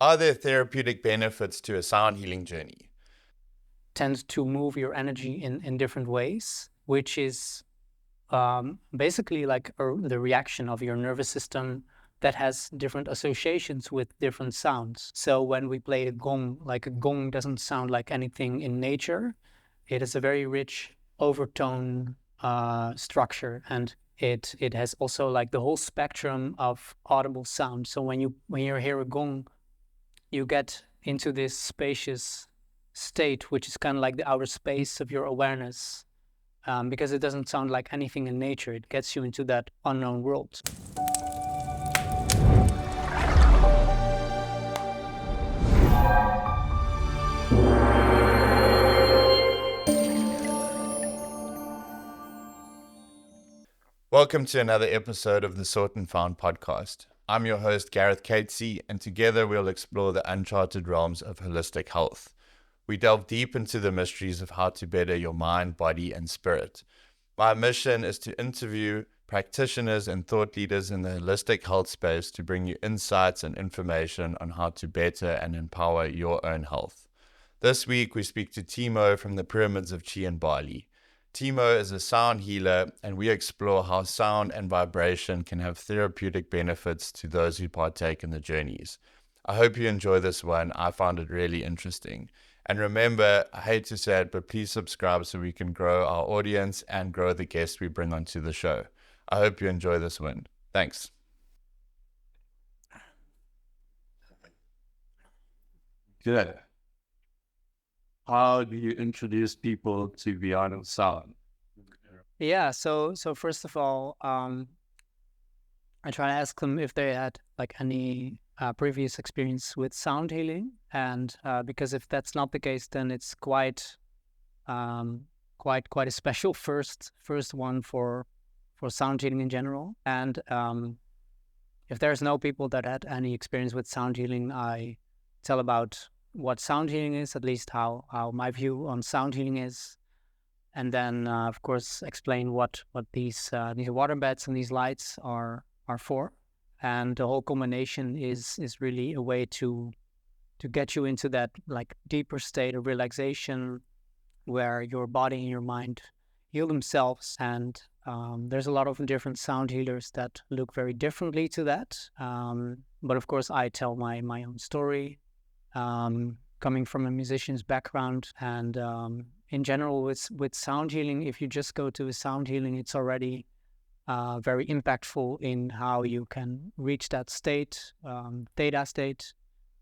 Are there therapeutic benefits to a sound healing journey? Tend to move your energy in different ways, which is basically like the reaction of your nervous system that has different associations with different sounds. So when we play a gong, like a gong doesn't sound like anything in nature. It is a very rich overtone structure, and it has also like the whole spectrum of audible sound. So when you hear a gong, you get into this spacious state, which is kind of like the outer space of your awareness, because it doesn't sound like anything in nature. It gets you into that unknown world. Welcome to another episode of the Sought and Found podcast. I'm your host, Gareth Catesy, and together we'll explore the uncharted realms of holistic health. We delve deep into the mysteries of how to better your mind, body, and spirit. My mission is to interview practitioners and thought leaders in the holistic health space to bring you insights and information on how to better and empower your own health. This week, we speak to Timo from the Pyramids of Chi in Bali. Timo is a sound healer, and we explore how sound and vibration can have therapeutic benefits to those who partake in the journeys. I hope you enjoy this one. I found it really interesting. And remember, I hate to say it, but please subscribe so we can grow our audience and grow the guests we bring onto the show. I hope you enjoy this one. Thanks. Good. How do you introduce people to beyond sound? Yeah. So first of all, I try to ask them if they had like any previous experience with sound healing, and because if that's not the case, then it's quite a special first one for sound healing in general. And if there's no people that had any experience with sound healing, I tell about what sound healing is, at least how my view on sound healing is, and then of course explain what these water beds and these lights are for. And the whole combination is really a way to get you into that like deeper state of relaxation where your body and your mind heal themselves. And there's a lot of different sound healers that look very differently to that. But of course, I tell my own story, coming from a musician's background. And in general, with sound healing, if you just go to a sound healing, it's already very impactful in how you can reach that state, theta state,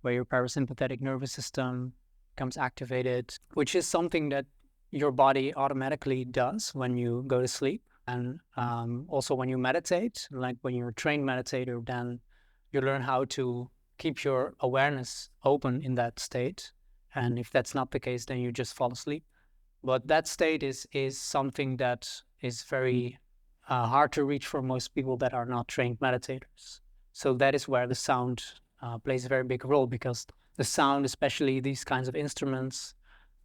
where your parasympathetic nervous system becomes activated, which is something that your body automatically does when you go to sleep. And also when you meditate, like when you're a trained meditator, then you learn how to keep your awareness open in that state. And if that's not the case, then you just fall asleep. But that state is something that is very hard to reach for most people that are not trained meditators. So that is where the sound plays a very big role, because the sound, especially these kinds of instruments,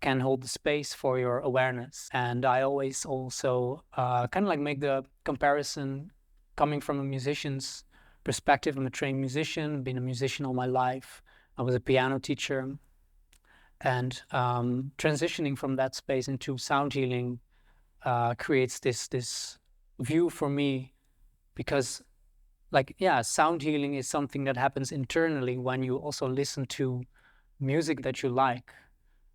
can hold the space for your awareness. And I always also kind of like make the comparison coming from a musician's perspective. I'm a trained musician, been a musician all my life. I was a piano teacher. And transitioning from that space into sound healing creates this view for me, because like, yeah, sound healing is something that happens internally when you also listen to music that you like.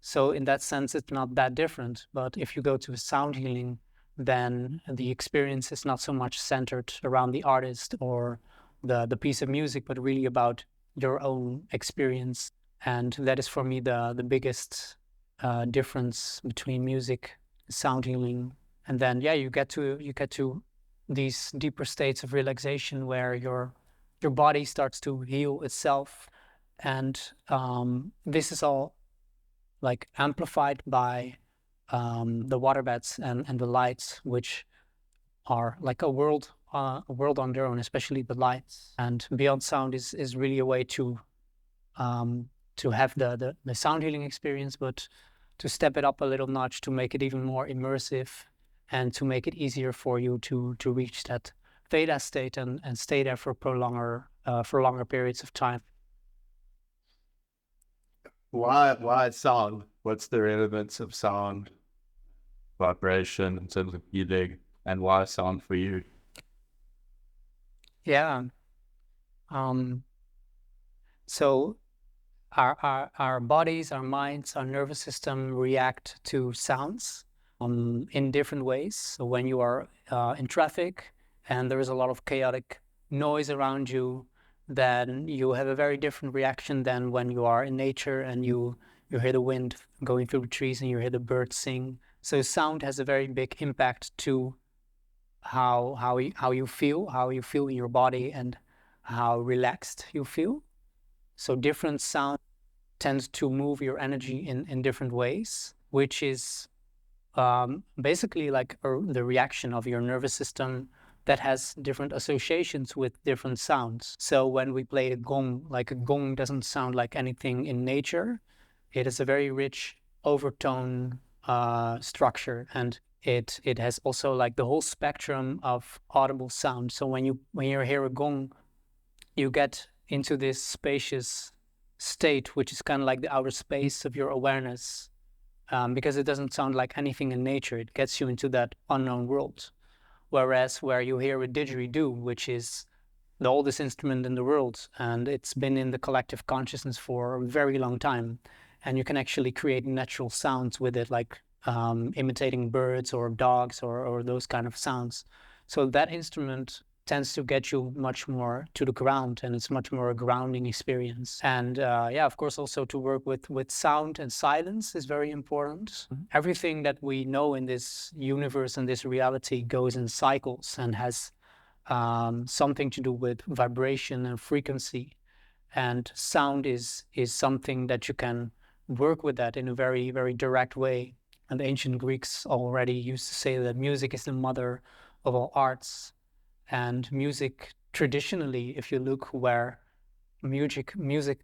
So in that sense, it's not that different. But if you go to a sound healing, then the experience is not so much centered around the artist or the piece of music, but really about your own experience. And that is for me the biggest difference between music, sound healing, and then yeah, you get to these deeper states of relaxation where your body starts to heal itself. And this is all like amplified by the water beds and the lights, which are like a world on their own, especially the lights. And beyond sound is really a way to have the sound healing experience, but to step it up a little notch to make it even more immersive and to make it easier for you to reach that theta state and stay there for longer periods of time. Why sound? What's the relevance of sound, vibration in terms of healing, and why sound for you? Yeah. So our bodies, our minds, our nervous system react to sounds in different ways. So when you are in traffic and there is a lot of chaotic noise around you, then you have a very different reaction than when you are in nature and you hear the wind going through the trees and you hear the birds sing. So sound has a very big impact to how you feel in your body and how relaxed you feel. So different sound tends to move your energy in different ways, which is basically like the reaction of your nervous system that has different associations with different sounds. So when we play a gong, like a gong doesn't sound like anything in nature. It is a very rich overtone structure, and it has also like the whole spectrum of audible sound. So when you hear a gong, you get into this spacious state, which is kind of like the outer space of your awareness, because it doesn't sound like anything in nature. It gets you into that unknown world. Whereas where you hear a didgeridoo, which is the oldest instrument in the world, and it's been in the collective consciousness for a very long time, and you can actually create natural sounds with it, like imitating birds or dogs or those kind of sounds. So that instrument tends to get you much more to the ground, and it's much more a grounding experience. And yeah, of course, also to work with sound and silence is very important. Mm-hmm. Everything that we know in this universe and this reality goes in cycles and has something to do with vibration and frequency. And sound is something that you can work with that in a very, very direct way. And the ancient Greeks already used to say that music is the mother of all arts. And music, traditionally, if you look where music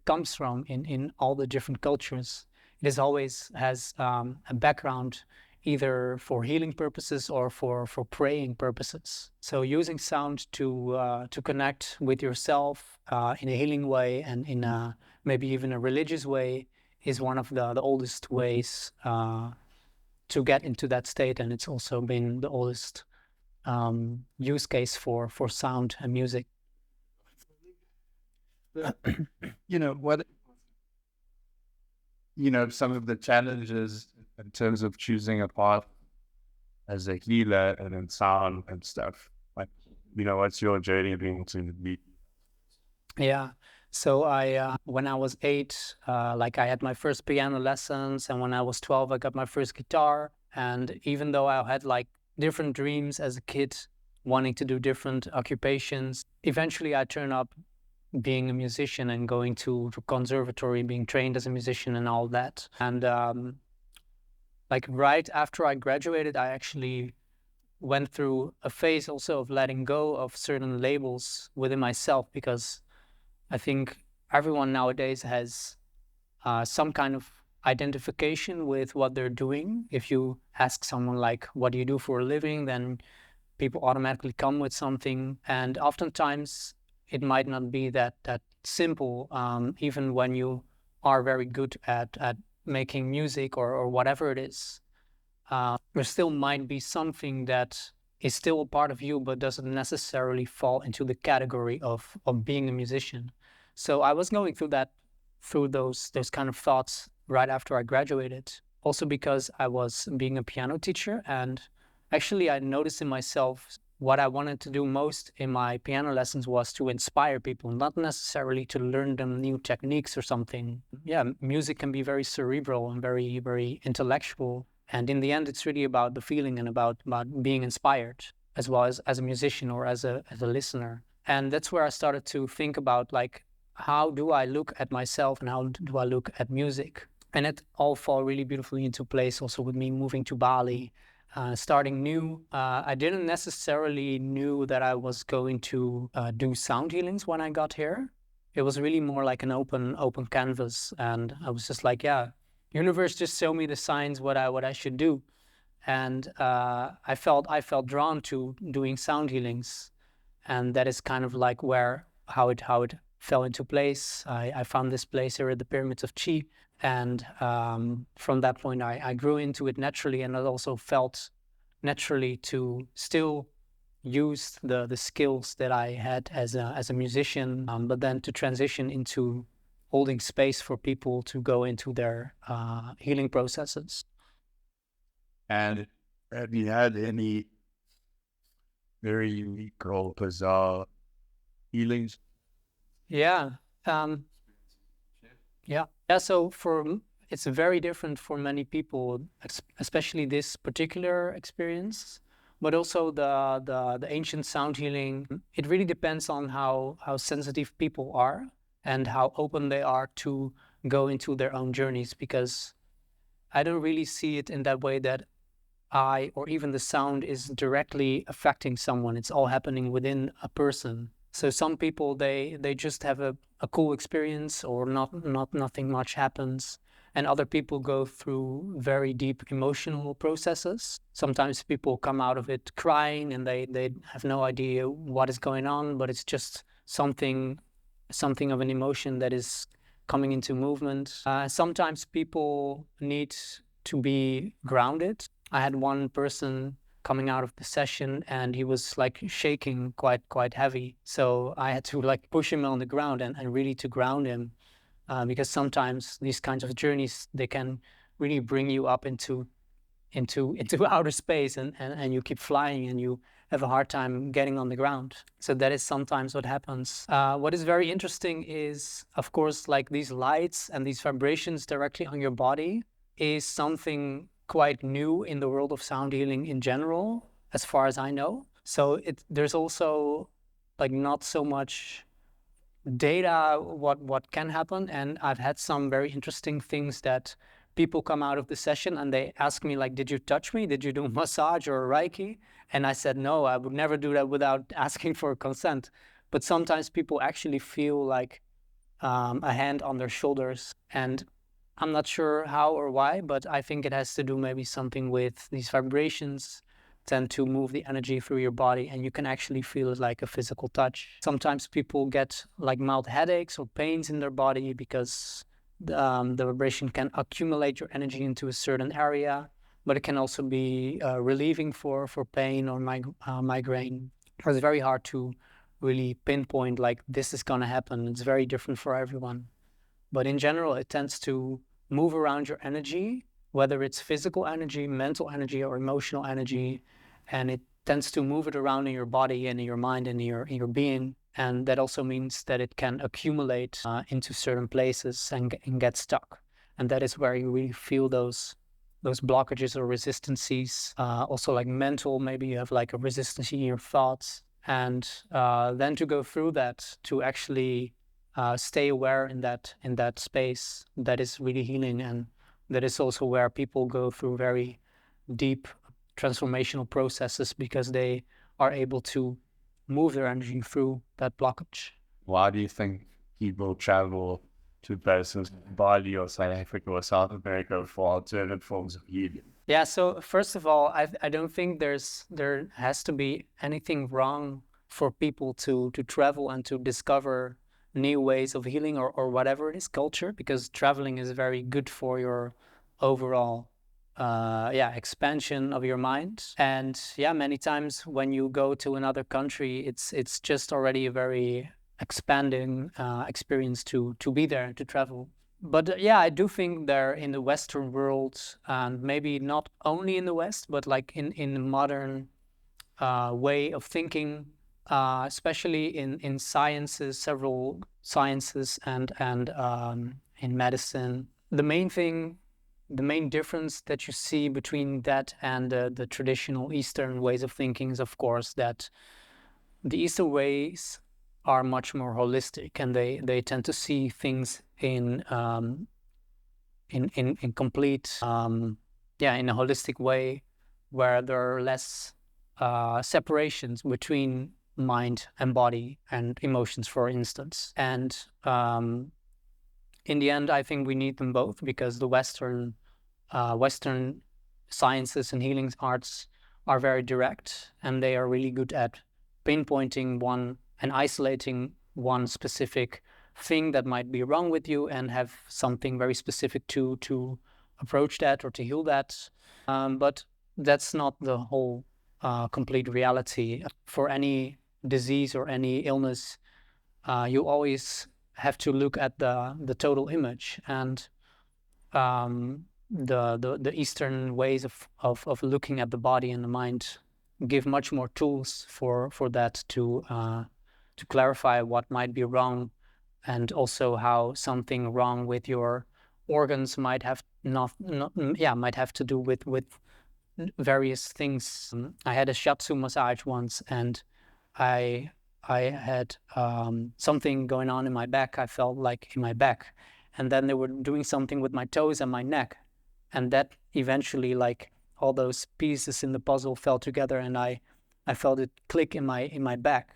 comes from in all the different cultures, it is always has a background either for healing purposes or for praying purposes. So using sound to connect with yourself in a healing way and in a, maybe even a religious way is one of the oldest ways to get into that state, and it's also been the oldest use case for sound and music. Some of the challenges in terms of choosing a path as a healer and in sound and stuff. Like, what's your journey been to be? Yeah. So I, when I was 8, like I had my first piano lessons, and when I was 12, I got my first guitar. And even though I had like different dreams as a kid, wanting to do different occupations, eventually I turned up being a musician and going to conservatory, being trained as a musician and all that. And like right after I graduated, I actually went through a phase also of letting go of certain labels within myself, because I think everyone nowadays has some kind of identification with what they're doing. If you ask someone like, what do you do for a living? Then people automatically come with something. And oftentimes it might not be that simple, even when you are very good at making music or whatever it is. There still might be something that is still a part of you, but doesn't necessarily fall into the category of being a musician. So I was going through those kind of thoughts right after I graduated. Also because I was being a piano teacher, and actually I noticed in myself what I wanted to do most in my piano lessons was to inspire people, not necessarily to learn them new techniques or something. Yeah, music can be very cerebral and very, very intellectual. And in the end, it's really about the feeling and about being inspired, as well as a musician or as a listener. And that's where I started to think about, like, how do I look at myself and how do I look at music? And it all fell really beautifully into place also with me moving to Bali, starting new. I didn't necessarily knew that I was going to do sound healings when I got here. It was really more like an open canvas. And I was just like, yeah, universe, just show me the signs what I should do. And I felt drawn to doing sound healings. And that is kind of like how it fell into place. I found this place here at the Pyramids of Chi, and from that point I grew into it naturally, and it also felt naturally to still use the skills that I had as a musician, but then to transition into holding space for people to go into their healing processes. And have you had any very unique or bizarre healings? Yeah. So it's very different for many people, especially this particular experience, but also the ancient sound healing. It really depends on how sensitive people are and how open they are to go into their own journeys, because I don't really see it in that way that I or even the sound is directly affecting someone. It's all happening within a person. So some people, they just have a cool experience, or nothing much happens. And other people go through very deep emotional processes. Sometimes people come out of it crying and they have no idea what is going on, but it's just something of an emotion that is coming into movement. Sometimes people need to be grounded. I had one person coming out of the session and he was like shaking quite heavy. So I had to like push him on the ground and really to ground him, because sometimes these kinds of journeys, they can really bring you up into outer space, and you keep flying and you have a hard time getting on the ground. So that is sometimes what happens. What is very interesting is, of course, like these lights and these vibrations directly on your body is something quite new in the world of sound healing in general, as far as I know. So there's also like not so much data what can happen, and I've had some very interesting things that people come out of the session and they ask me like, did you touch me? Did you do a massage or a Reiki? And I said, no, I would never do that without asking for consent. But sometimes people actually feel like a hand on their shoulders, and I'm not sure how or why, but I think it has to do maybe something with these vibrations tend to move the energy through your body, and you can actually feel it like a physical touch. Sometimes people get like mild headaches or pains in their body because the vibration can accumulate your energy into a certain area, but it can also be relieving for pain or migraine. It's very hard to really pinpoint like this is going to happen. It's very different for everyone. But in general, it tends to move around your energy, whether it's physical energy, mental energy, or emotional energy, and it tends to move it around in your body and in your mind and in your being. And that also means that it can accumulate into certain places and get stuck. And that is where you really feel those blockages or resistances. Also like mental, maybe you have like a resistance in your thoughts. And then to go through that, to actually stay aware in that space, that is really healing. And that is also where people go through very deep transformational processes, because they are able to move their energy through that blockage. Why do you think people travel to places like Bali or South Africa or South America for alternative forms of healing? Yeah, so first of all, I don't think there has to be anything wrong for people to travel and to discover new ways of healing or whatever it is, culture, because traveling is very good for your overall expansion of your mind. And many times when you go to another country, it's just already a very expanding experience to be there, to travel. But I do think there in the Western world, and maybe not only in the West, but like in the modern way of thinking, especially in sciences, several sciences, and in medicine, the main difference that you see between that and the traditional Eastern ways of thinking is, of course, that the Eastern ways are much more holistic, and they tend to see things in complete in a holistic way, where there are less separations between mind and body and emotions, for instance. And in the end, I think we need them both, because the Western sciences and healing arts are very direct, and they are really good at pinpointing one and isolating one specific thing that might be wrong with you and have something very specific to approach that or to heal that. But that's not the whole complete reality. For any disease or any illness, you always have to look at the total image, and the Eastern ways of looking at the body and the mind give much more tools for that to clarify what might be wrong, and also how something wrong with your organs might have might have to do with various things. I had a shiatsu massage once, and I had something going on in my back. I felt like in my back, and then they were doing something with my toes and my neck, and that eventually, like, all those pieces in the puzzle fell together, and I felt it click in my back,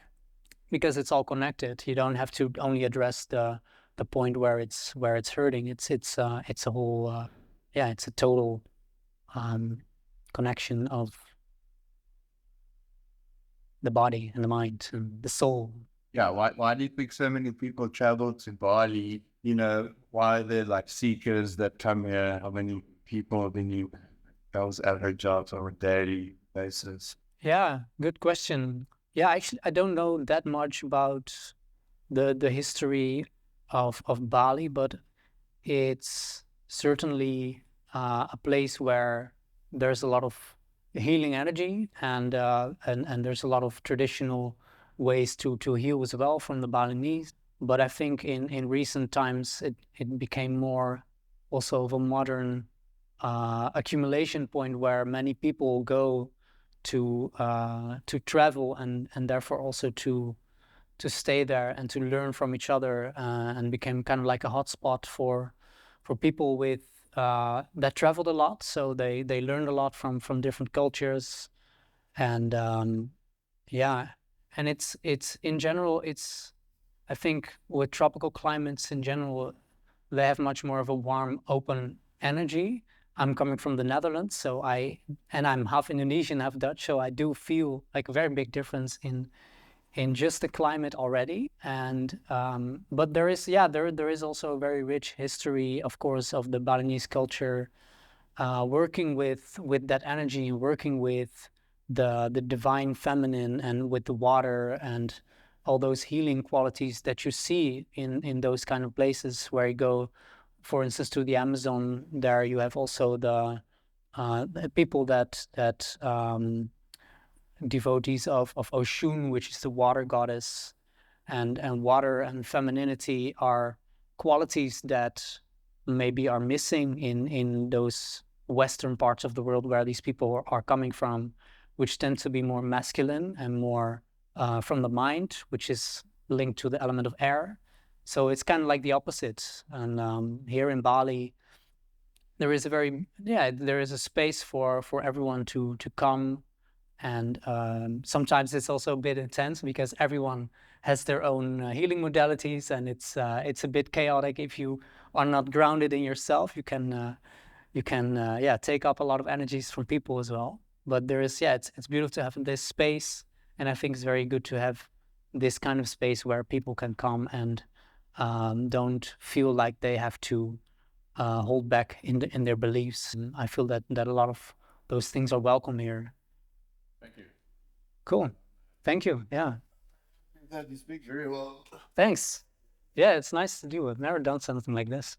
because it's all connected. You don't have to only address the point where it's hurting. It's a whole it's a total connection of the body and the mind and the soul. Yeah, why do you think so many people travel to Bali? You know, why are there like seekers that come here? How many people do you girls at her jobs on a daily basis? Yeah, good question. Yeah, actually, I don't know that much about the history of Bali, but it's certainly a place where there's a lot of healing energy, and there's a lot of traditional ways to heal as well from the Balinese. But I think in recent times it became more also of a modern accumulation point where many people go to travel, and therefore also to stay there and to learn from each other, and became kind of like a hotspot for people with that traveled a lot. So they learned a lot from different cultures, and and it's in general, it's, I think with tropical climates in general, they have much more of a warm, open energy. I'm coming from the Netherlands, so I'm half Indonesian, half Dutch, so I do feel like a very big difference in just the climate already. And but there is there is also a very rich history, of course, of the Balinese culture, working with that energy, working with the divine feminine, and with the water, and all those healing qualities that you see in those kind of places where you go. For instance, to the Amazon, there you have also the people that devotees of Oshun, which is the water goddess, and water and femininity are qualities that maybe are missing in those Western parts of the world where these people are coming from, which tend to be more masculine and more from the mind, which is linked to the element of air. So it's kind of like the opposite. And here in Bali, there is a space for everyone to come. And sometimes it's also a bit intense because everyone has their own healing modalities, and it's a bit chaotic. If you are not grounded in yourself, you can take up a lot of energies from people as well. But there is it's beautiful to have this space, and I think it's very good to have this kind of space where people can come and don't feel like they have to hold back in their beliefs. And I feel that a lot of those things are welcome here. Thank you. Cool. Thank you. Yeah. You speak very well. Thanks. Yeah, it's nice to do. I've never done something like this.